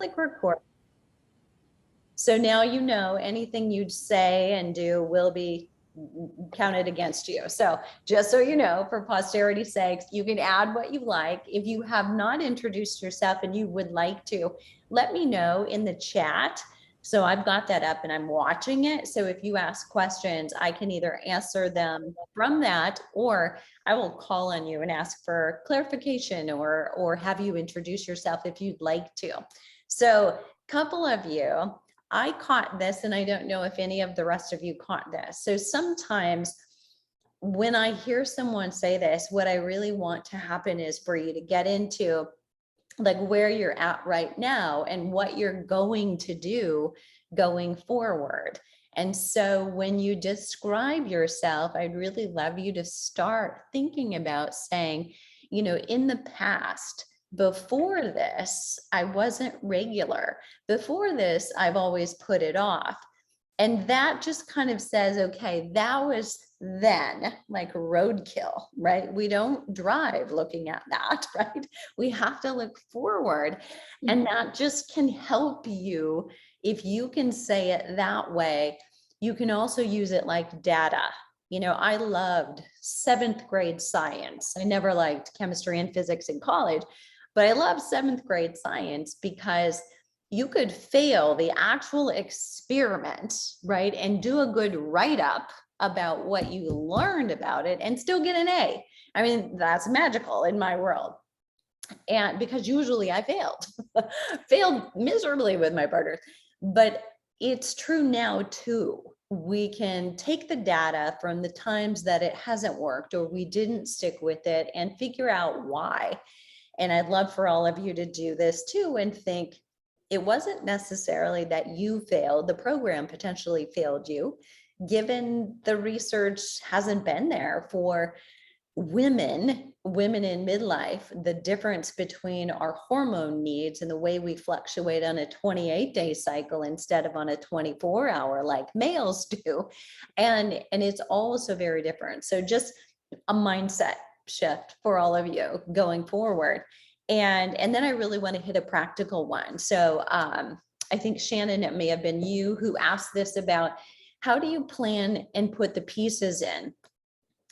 click record. So now you know anything you say and do will be counted against you. So just so you know, for posterity's sake, you can add what you like. If you have not introduced yourself and you would like to, let me know in the chat. So I've got that up and I'm watching it. So if you ask questions, I can either answer them from that, or I will call on you and ask for clarification or have you introduce yourself if you'd like to. So a couple of you, I caught this, and I don't know if any of the rest of you caught this. So sometimes when I hear someone say this, what I really want to happen is for you to get into like where you're at right now and what you're going to do going forward. And so when you describe yourself, I'd really love you to start thinking about saying, you know, in the past, before this, I wasn't regular. Before this, I've always put it off. And that just kind of says, okay, that was then, like roadkill, right? We don't drive looking at that, right? We have to look forward. And that just can help you. If you can say it that way, you can also use it like data. You know, I loved 7th grade science. I never liked chemistry and physics in college, but I love 7th grade science because you could fail the actual experiment, right? And do a good write-up about what you learned about it and still get an A. I mean, that's magical in my world. And because usually I failed miserably with my partners, but it's true now too. We can take the data from the times that it hasn't worked or we didn't stick with it and figure out why. And I'd love for all of you to do this too and think it wasn't necessarily that you failed, the program potentially failed you, given the research hasn't been there for women in midlife, the difference between our hormone needs and the way we fluctuate on a 28-day cycle instead of on a 24-hour like males do. And it's also very different. So just a mindset shift for all of you going forward. And then I really want to hit a practical one. So I think Shannon, it may have been you who asked this about how do you plan and put the pieces in?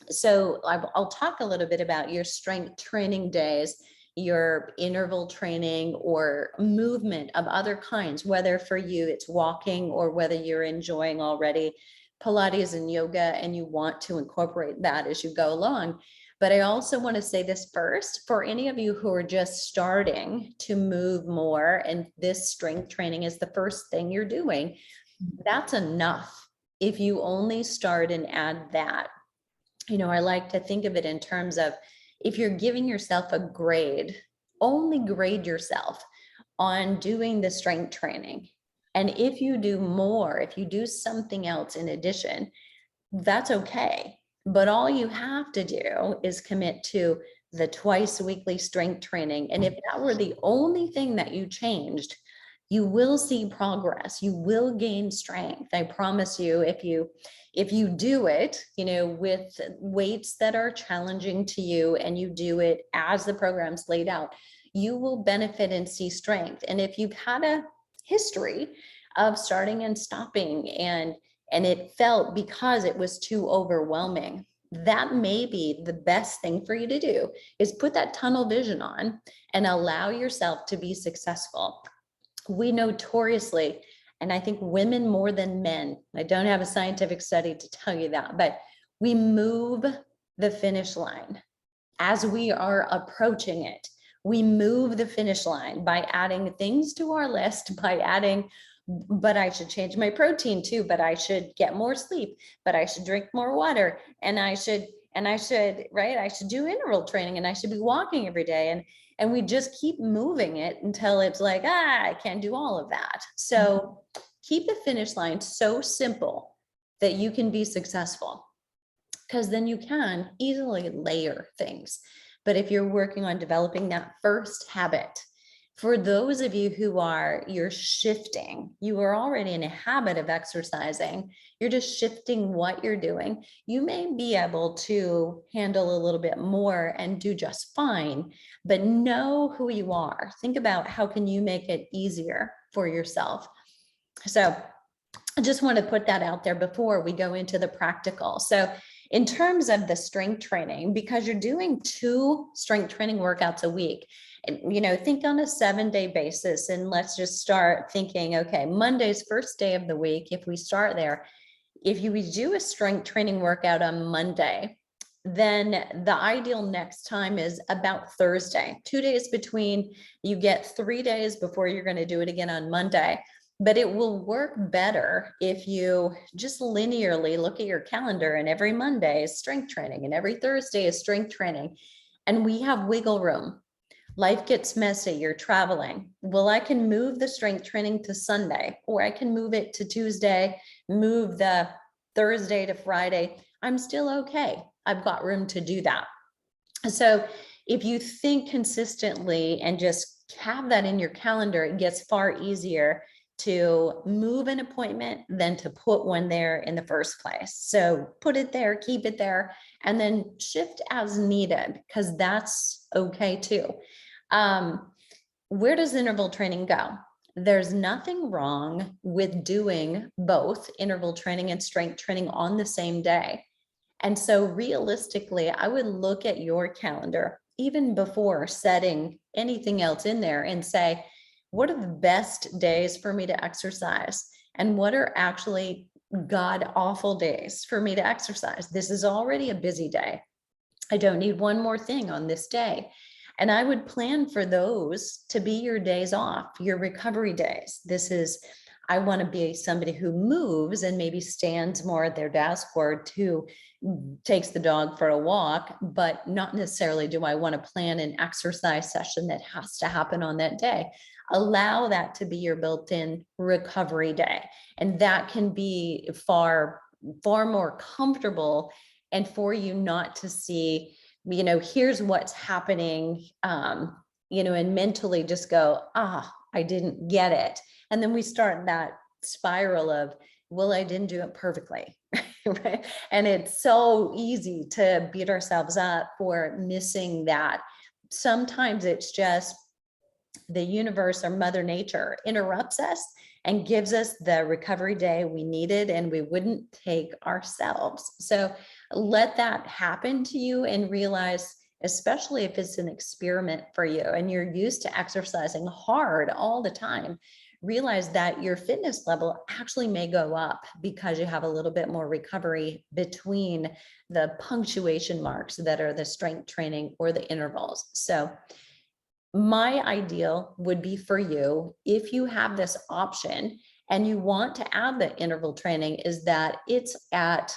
So I'll talk a little bit about your strength training days, your interval training or movement of other kinds, whether for you it's walking or whether you're enjoying already Pilates and yoga and you want to incorporate that as you go along. But I also want to say this first, for any of you who are just starting to move more and this strength training is the first thing you're doing, that's enough. If you only start and add that, you know, I like to think of it in terms of if you're giving yourself a grade, only grade yourself on doing the strength training. And if you do more, if you do something else in addition, that's okay. But all you have to do is commit to the twice weekly strength training. And if that were the only thing that you changed, you will see progress. You will gain strength. I promise you, if you do it, you know, with weights that are challenging to you and you do it as the program's laid out, you will benefit and see strength. And if you've had a history of starting and stopping and it felt because it was too overwhelming, that may be the best thing for you to do is put that tunnel vision on and allow yourself to be successful. We notoriously, and I think women more than men, I don't have a scientific study to tell you that, but we move the finish line as we are approaching it. We move the finish line by adding things to our list, by adding, but I should change my protein too, but I should get more sleep, but I should drink more water, and I should, right? I should do interval training and I should be walking every day. And we just keep moving it until it's like, I can't do all of that. So keep the finish line so simple that you can be successful, because then you can easily layer things. But if you're working on developing that first habit For those of you who you're shifting, you are already in a habit of exercising, you're just shifting what you're doing, you may be able to handle a little bit more and do just fine, but know who you are. Think about how can you make it easier for yourself. So I just want to put that out there before we go into the practical. So in terms of the strength training, because you're doing 2 strength training workouts a week, and, think on a 7-day basis, and let's just start thinking, okay, Monday's first day of the week. If we start there, if you do a strength training workout on Monday, then the ideal next time is about Thursday, 2 days between. You get 3 days before you're going to do it again on Monday. But it will work better if you just linearly look at your calendar, and every Monday is strength training and every Thursday is strength training. And we have wiggle room. Life gets messy, you're traveling. Well, I can move the strength training to Sunday, or I can move it to Tuesday, move the Thursday to Friday. I'm still okay. I've got room to do that. So if you think consistently and just have that in your calendar, it gets far easier to move an appointment than to put one there in the first place. So put it there, keep it there, and then shift as needed, because that's okay too. Where does interval training go? There's nothing wrong with doing both interval training and strength training on the same day. And so realistically, I would look at your calendar even before setting anything else in there and say, what are the best days for me to exercise? And what are actually god awful days for me to exercise? This is already a busy day. I don't need one more thing on this day. And I would plan for those to be your days off, your recovery days. I want to be somebody who moves and maybe stands more at their desk, or who takes the dog for a walk, but not necessarily do I want to plan an exercise session that has to happen on that day. Allow that to be your built-in recovery day. And that can be far more comfortable, and for you not to see, here's what's happening, and mentally just go, I didn't get it. And then we start that spiral of, well, I didn't do it perfectly. Right? And it's so easy to beat ourselves up for missing that. Sometimes it's just the universe or Mother Nature interrupts us and gives us the recovery day we needed and we wouldn't take ourselves. So let that happen to you, and realize, especially if it's an experiment for you and you're used to exercising hard all the time, realize that your fitness level actually may go up because you have a little bit more recovery between the punctuation marks that are the strength training or the intervals. So my ideal would be for you, if you have this option and you want to add the interval training, is that it's at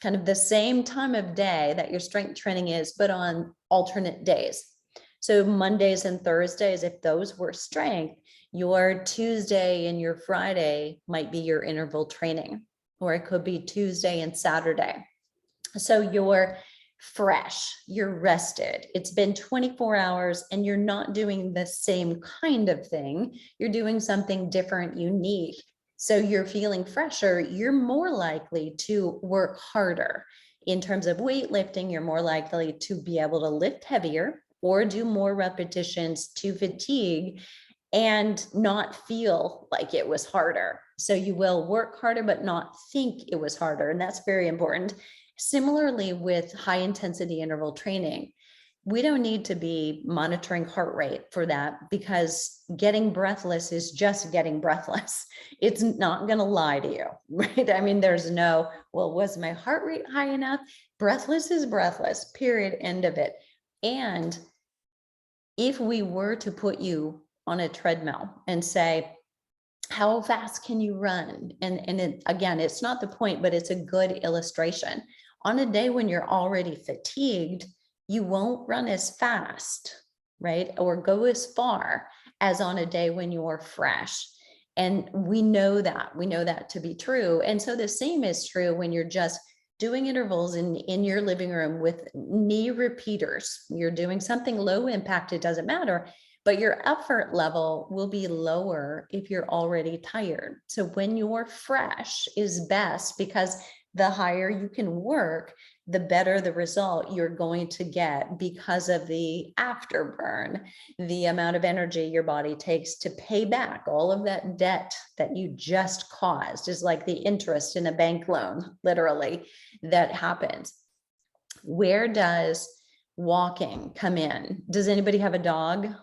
kind of the same time of day that your strength training is, but on alternate days. So Mondays and Thursdays, if those were strength, your Tuesday and your Friday might be your interval training, or it could be Tuesday and Saturday. So you're fresh, you're rested, it's been 24 hours and you're not doing the same kind of thing, you're doing something different, unique. So you're feeling fresher, you're more likely to work harder. In terms of weightlifting, you're more likely to be able to lift heavier or do more repetitions to fatigue and not feel like it was harder. So you will work harder, but not think it was harder. And that's very important. Similarly, with high intensity interval training, we don't need to be monitoring heart rate for that, because getting breathless is just getting breathless. It's not going to lie to you, right? I mean, there's no, well, was my heart rate high enough? Breathless is breathless, period, end of it. And if we were to put you on a treadmill and say, how fast can you run? And again, it's not the point, but it's a good illustration. On a day when you're already fatigued, you won't run as fast, right? Or go as far as on a day when you're fresh. And we know that to be true. And so the same is true when you're just doing intervals in your living room with knee repeaters. You're doing something low impact, it doesn't matter. but your effort level will be lower if you're already tired. So when you're fresh is best, because the higher you can work, the better the result you're going to get because of the afterburn, the amount of energy your body takes to pay back all of that debt that you just caused, is like the interest in a bank loan, literally, that happens. Where does walking come in? Does anybody have a dog?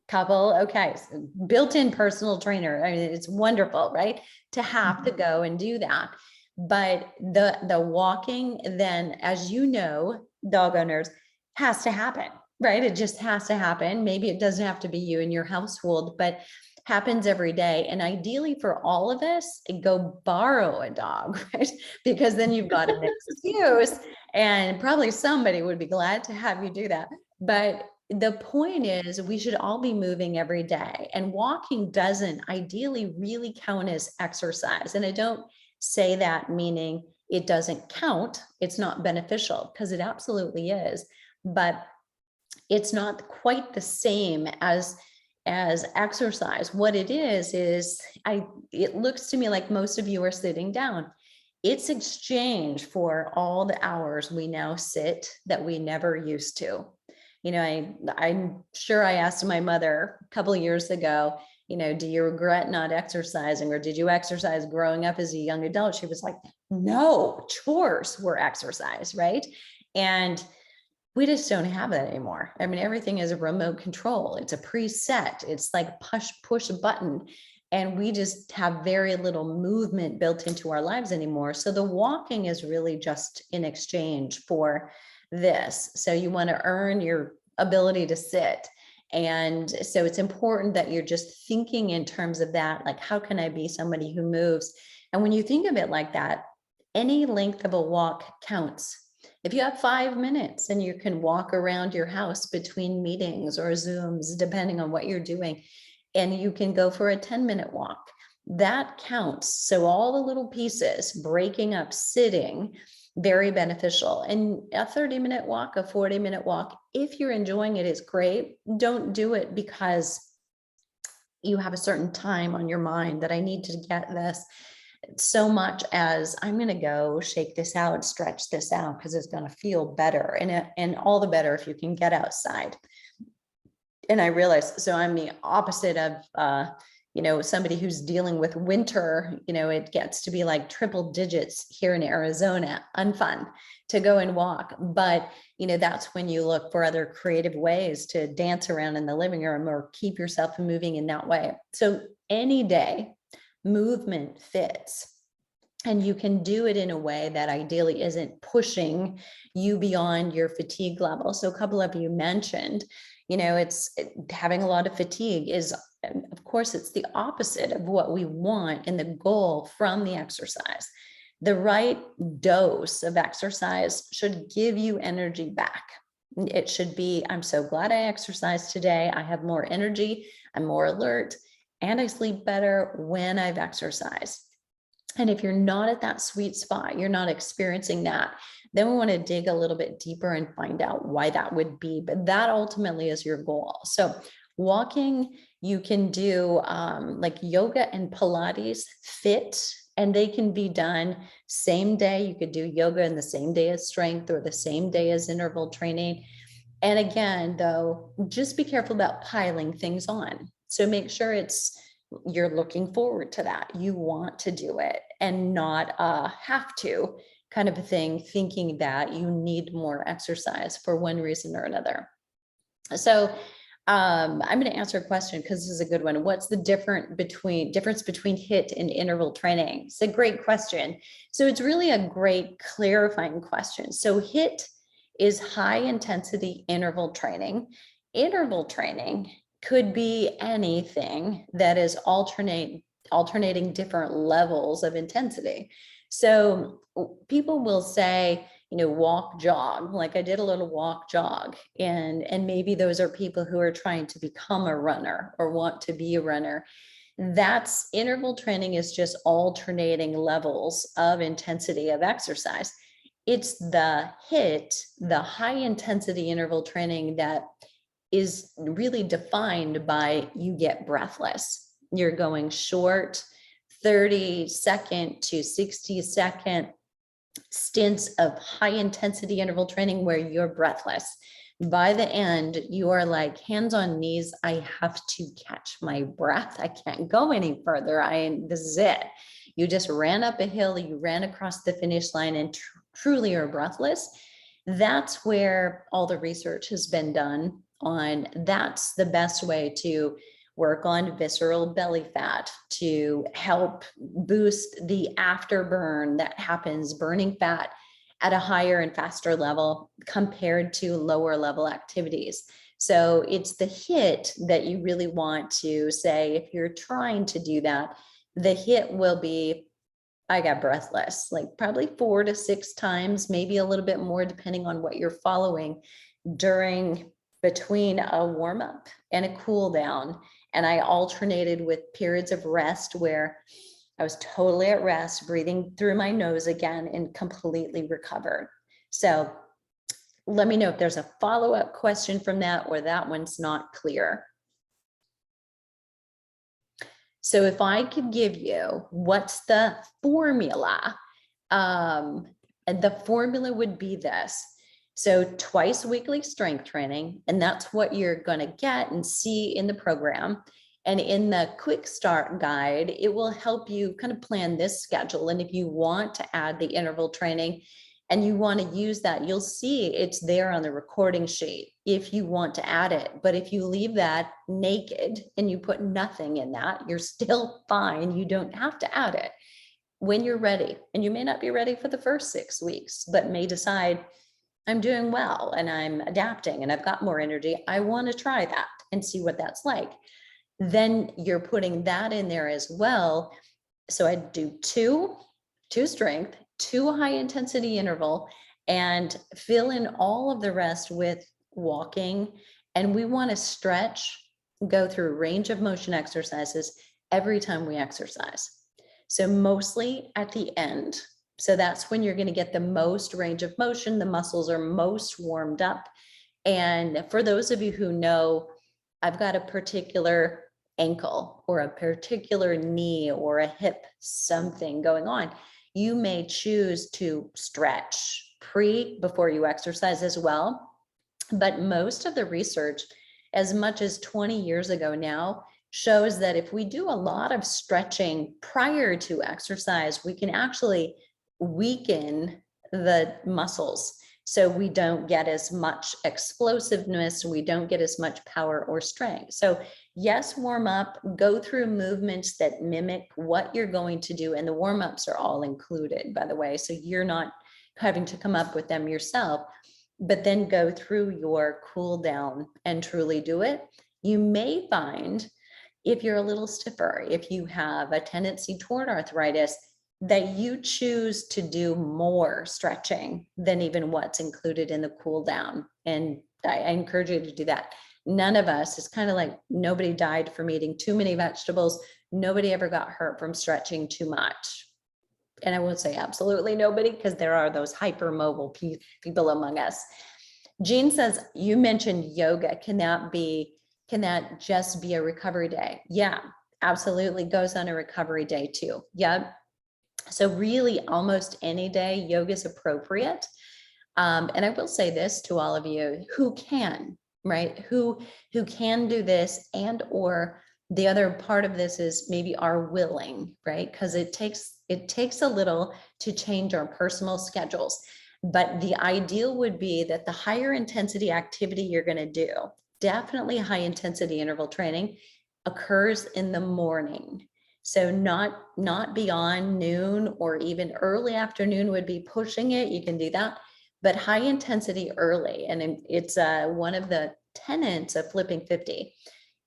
Couple? Okay. So built-in personal trainer. I mean, it's wonderful, right? To have to go and do that. But the walking, then, as you know, dog owners, has to happen, right? It just has to happen. Maybe it doesn't have to be you in your household, but happens every day. And ideally for all of us, go borrow a dog, right? Because then you've got an excuse, and probably somebody would be glad to have you do that. But the point is, we should all be moving every day, and walking doesn't ideally really count as exercise. And I don't say that meaning it doesn't count, it's not beneficial, because it absolutely is, but it's not quite the same as exercise. What it is it looks to me like most of you are sitting down. It's exchange for all the hours we now sit that we never used to. You know, I'm sure I asked my mother a couple of years ago, you know, do you regret not exercising, or did you exercise growing up as a young adult? She was like, no, chores were exercise, right? And we just don't have that anymore. I mean, everything is a remote control. It's a preset. It's like push a button. And we just have very little movement built into our lives anymore. So the walking is really just in exchange for this. So you want to earn your ability to sit. And so it's important that you're just thinking in terms of that, like, how can I be somebody who moves? And when you think of it like that, any length of a walk counts. If you have 5 minutes and you can walk around your house between meetings or Zooms, depending on what you're doing, and you can go for a 10-minute walk, that counts. So all the little pieces, breaking up, sitting, very beneficial. And a 30-minute walk, a 40-minute walk, if you're enjoying it, is great. Don't do it because you have a certain time on your mind that I need to get this, so much as I'm going to go shake this out, stretch this out, because it's going to feel better. And all the better if you can get outside. And I realize, so I'm the opposite of, you know, somebody who's dealing with winter. You know, it gets to be like triple digits here in Arizona, unfun to go and walk. But, you know, that's when you look for other creative ways to dance around in the living room or keep yourself moving in that way. So any day, movement fits. And you can do it in a way that ideally isn't pushing you beyond your fatigue level. So a couple of you mentioned, you know, having a lot of fatigue is, of course, it's the opposite of what we want and the goal from the exercise. The right dose of exercise should give you energy back. It should be, I'm so glad I exercised today. I have more energy, I'm more alert, and I sleep better when I've exercised. And if you're not at that sweet spot, you're not experiencing that, then we want to dig a little bit deeper and find out why that would be. But that ultimately is your goal. So walking, you can do like yoga and Pilates fit, and they can be done same day. You could do yoga in the same day as strength or the same day as interval training. And again, though, just be careful about piling things on. So make sure you're looking forward to that. You want to do it and not have to kind of a thing, thinking that you need more exercise for one reason or another. So I'm going to answer a question because this is a good one. What's the difference between HIIT and interval training? It's a great question. So it's really a great clarifying question. So HIIT is high intensity interval training. Interval training could be anything that is alternating different levels of intensity. So people will say, you know, walk, jog, like I did a little walk, jog, and maybe those are people who are trying to become a runner or want to be a runner. That's interval training, is just alternating levels of intensity of exercise. It's the HIIT, the high intensity interval training, that is really defined by you get breathless. You're going short, 30-second to 60-second stints of high intensity interval training where you're breathless. By the end, you are like hands on knees. I have to catch my breath. I can't go any further. This is it. You just ran up a hill, you ran across the finish line and truly are breathless. That's where all the research has been done on. That's the best way to work on visceral belly fat, to help boost the afterburn that happens, burning fat at a higher and faster level compared to lower level activities. So it's the hit that you really want to say, if you're trying to do that, the hit will be, I got breathless, like probably 4 to 6 times, maybe a little bit more, depending on what you're following between a warm up and a cool down. And I alternated with periods of rest where I was totally at rest, breathing through my nose again and completely recovered. So let me know if there's a follow-up question from that or that one's not clear. So if I could give you what's the formula, and the formula would be this. So twice weekly strength training, and that's what you're going to get and see in the program. And in the quick start guide, it will help you kind of plan this schedule. And if you want to add the interval training and you want to use that, you'll see it's there on the recording sheet if you want to add it. But if you leave that naked and you put nothing in that, you're still fine. You don't have to add it when you're ready. And you may not be ready for the first 6 weeks, but may decide, I'm doing well and I'm adapting and I've got more energy. I want to try that and see what that's like. Then you're putting that in there as well. So I do two strength, 2 high intensity interval, and fill in all of the rest with walking. And we want to stretch, go through range of motion exercises every time we exercise. So mostly at the end. So that's when you're going to get the most range of motion. The muscles are most warmed up. And for those of you who know, I've got a particular ankle or a particular knee or a hip, something going on, you may choose to stretch before you exercise as well. But most of the research, as much as 20 years ago now, shows that if we do a lot of stretching prior to exercise, we can actually weaken the muscles. So we don't get as much explosiveness, we don't get as much power or strength. So yes, warm up, go through movements that mimic what you're going to do. And the warm-ups are all included, by the way. So you're not having to come up with them yourself, but then go through your cool down and truly do it. You may find, if you're a little stiffer, if you have a tendency toward arthritis, that you choose to do more stretching than even what's included in the cool down. And I encourage you to do that. None of us, it's kind of like nobody died from eating too many vegetables. Nobody ever got hurt from stretching too much. And I won't say absolutely nobody, because there are those hypermobile people among us. Jean says, you mentioned yoga. Can that just be a recovery day? Yeah, absolutely. Goes on a recovery day too. Yep. So really almost any day yoga is appropriate. And I will say this to all of you who can, right? Who can do this, and or the other part of this is maybe are willing, right? Because it takes a little to change our personal schedules. But the ideal would be that the higher intensity activity you're going to do, definitely high intensity interval training, occurs in the morning. So not beyond noon, or even early afternoon would be pushing it. You can do that, but high intensity early. And it's one of the tenets of Flipping 50.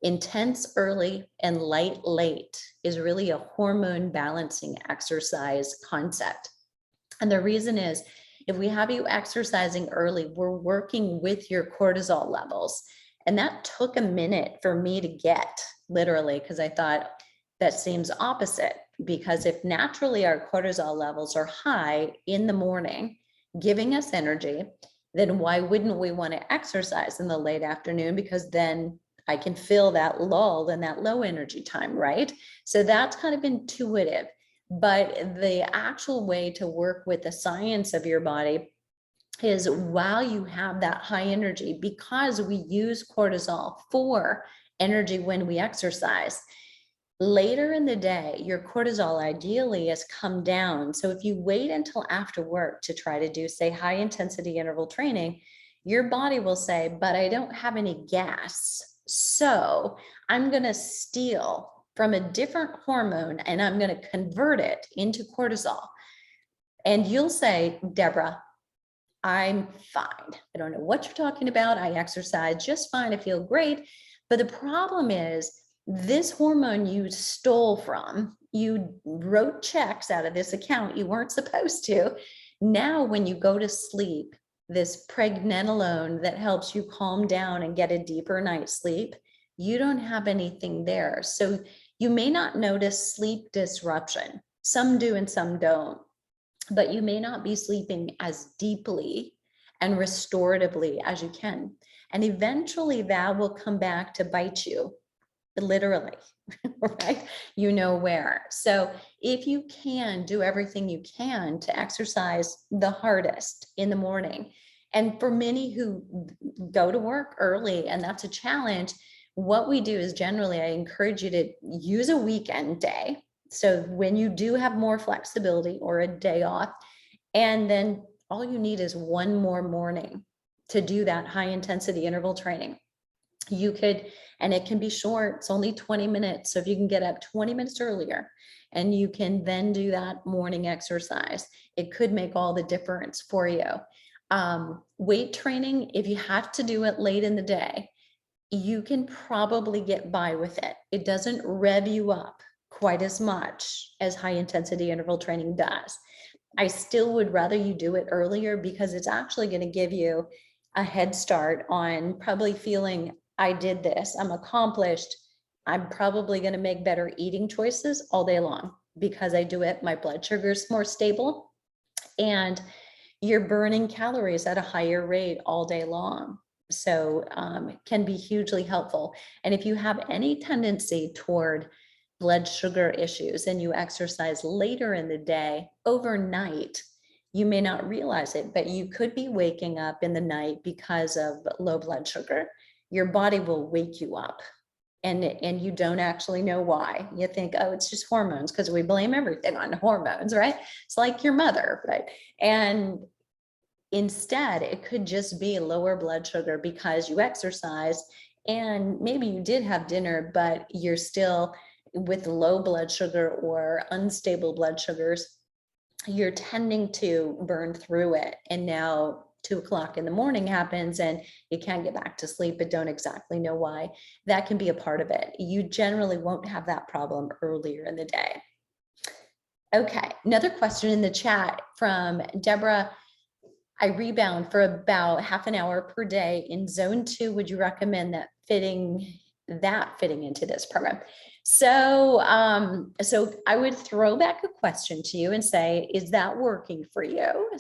Intense early and light late is really a hormone balancing exercise concept. And the reason is, if we have you exercising early, we're working with your cortisol levels. And that took a minute for me to get, literally, because I thought, that seems opposite, because if naturally our cortisol levels are high in the morning, giving us energy, then why wouldn't we want to exercise in the late afternoon? Because then I can feel that lull and that low energy time, right? So that's kind of intuitive. But the actual way to work with the science of your body is while you have that high energy, because we use cortisol for energy when we exercise, later in the day, your cortisol ideally has come down. So if you wait until after work to try to do, say, high intensity interval training, your body will say, but I don't have any gas. So I'm going to steal from a different hormone and I'm going to convert it into cortisol. And you'll say, Deborah, I'm fine. I don't know what you're talking about. I exercise just fine. I feel great. But the problem is, this hormone you stole from, you wrote checks out of this account you weren't supposed to. Now, when you go to sleep, this pregnenolone that helps you calm down and get a deeper night's sleep, you don't have anything there. So you may not notice sleep disruption. Some do and some don't, but you may not be sleeping as deeply and restoratively as you can. And eventually that will come back to bite you, literally, right? You know where. So if you can do everything you can to exercise the hardest in the morning, and for many who go to work early and that's a challenge, what we do is generally, I encourage you to use a weekend day. So when you do have more flexibility or a day off, and then all you need is one more morning to do that high intensity interval training. You could, and it can be short, it's only 20 minutes. So if you can get up 20 minutes earlier and you can then do that morning exercise, it could make all the difference for you. Weight training, if you have to do it late in the day, you can probably get by with it. It doesn't rev you up quite as much as high intensity interval training does. I still would rather you do it earlier because it's actually going to give you a head start on probably feeling, I did this, I'm accomplished. I'm probably going to make better eating choices all day long because I do it. My blood sugar is more stable and you're burning calories at a higher rate all day long. So it can be hugely helpful. And if you have any tendency toward blood sugar issues and you exercise later in the day, overnight, you may not realize it, but you could be waking up in the night because of low blood sugar. Your body will wake you up and you don't actually know why. You think, oh, it's just hormones, because we blame everything on hormones, right? It's like your mother, right? And instead, it could just be lower blood sugar because you exercise and maybe you did have dinner, but you're still with low blood sugar or unstable blood sugars, you're tending to burn through it. And now 2 o'clock in the morning happens and you can't get back to sleep, but don't exactly know why. That can be a part of it. You generally won't have that problem earlier in the day. Okay, another question in the chat from Deborah. I rebound for about half an hour per day in zone 2. Would you recommend that fitting into this program? So, so I would throw back a question to you and say, is that working for you?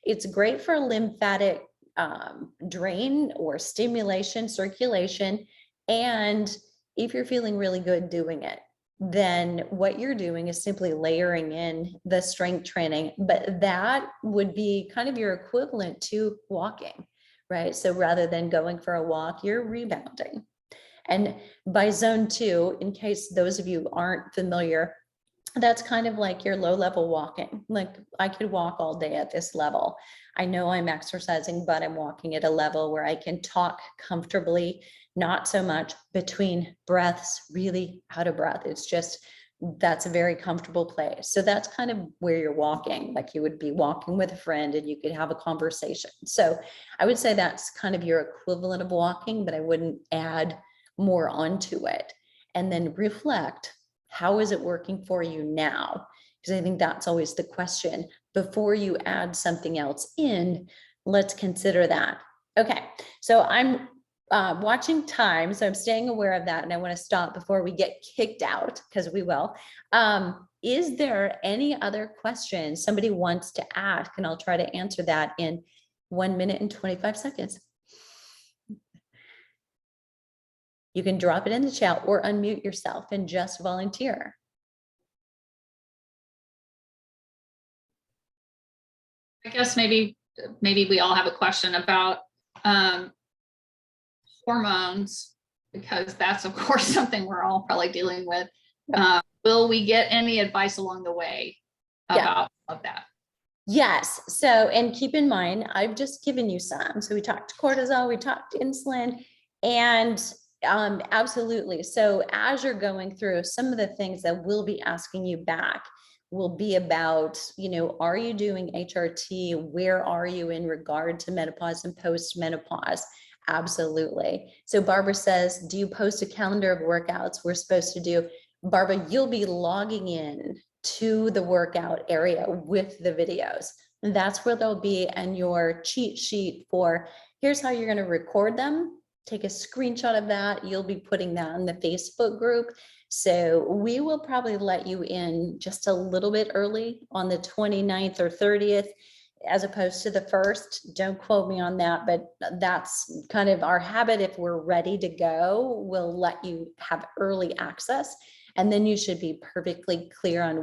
It's great for lymphatic drain or stimulation, circulation. And if you're feeling really good doing it, then what you're doing is simply layering in the strength training, but that would be kind of your equivalent to walking, right? So rather than going for a walk, you're rebounding. And by zone 2, in case those of you aren't familiar, that's kind of like your low level walking. Like I could walk all day at this level. I know I'm exercising, but I'm walking at a level where I can talk comfortably, not so much between breaths, really out of breath. It's just, that's a very comfortable place. So that's kind of where you're walking, like you would be walking with a friend and you could have a conversation. So I would say that's kind of your equivalent of walking, but I wouldn't add more onto it. And then reflect, how is it working for you now? Because I think that's always the question. Before you add something else in, let's consider that. Okay, so I'm watching time, so I'm staying aware of that, and I want to stop before we get kicked out, because we will. Is there any other questions somebody wants to ask? And I'll try to answer that in 1 minute and 25 seconds. You can drop it in the chat or unmute yourself and just volunteer. I guess maybe we all have a question about hormones, because that's of course something we're all probably dealing with. Will we get any advice along the way about that? Yes. So, and keep in mind, I've just given you some. So we talked cortisol, we talked insulin, and absolutely. So as you're going through, some of the things that we'll be asking you back will be about, are you doing HRT? Where are you in regard to menopause and post-menopause? Absolutely. So Barbara says, do you post a calendar of workouts we're supposed to do? Barbara, you'll be logging in to the workout area with the videos. And that's where they'll be, and your cheat sheet for here's how you're going to record them. Take a screenshot of that. You'll be putting that in the Facebook group. So we will probably let you in just a little bit early on the 29th or 30th, as opposed to the 1st. Don't quote me on that, but that's kind of our habit. If we're ready to go, we'll let you have early access, and then you should be perfectly clear on